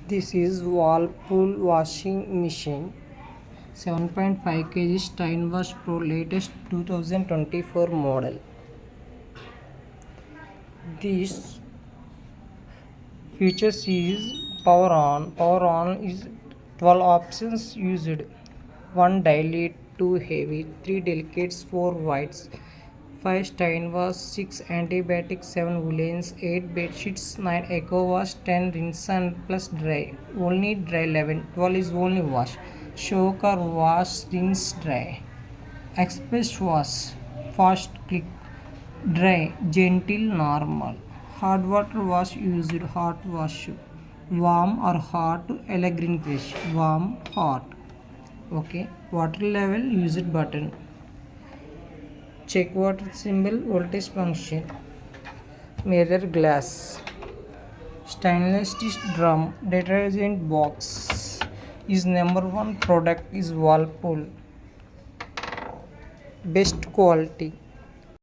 This is Whirlpool washing machine. 7.5 kg Stein Wash Pro latest 2024 model. This features is power on. Power on is 12 options used. 1 daily, 2 heavy, 3 delicates, 4 whites, 5 stain wash, 6 antibiotics, 7 woolens, 8 bedsheets, 9 eco wash, 10 rinse and plus dry. Only dry 11. 12 is only wash. Soak or wash, rinse, dry. Express wash, fast click, dry, gentle, normal. Hot water wash used, hot wash. Warm or hot, green fresh. Warm, hot. Okay, water level used button. Check water symbol, voltage function. Mirror glass. Stainless steel drum. Detergent box. Is number one product is Whirlpool. Best quality.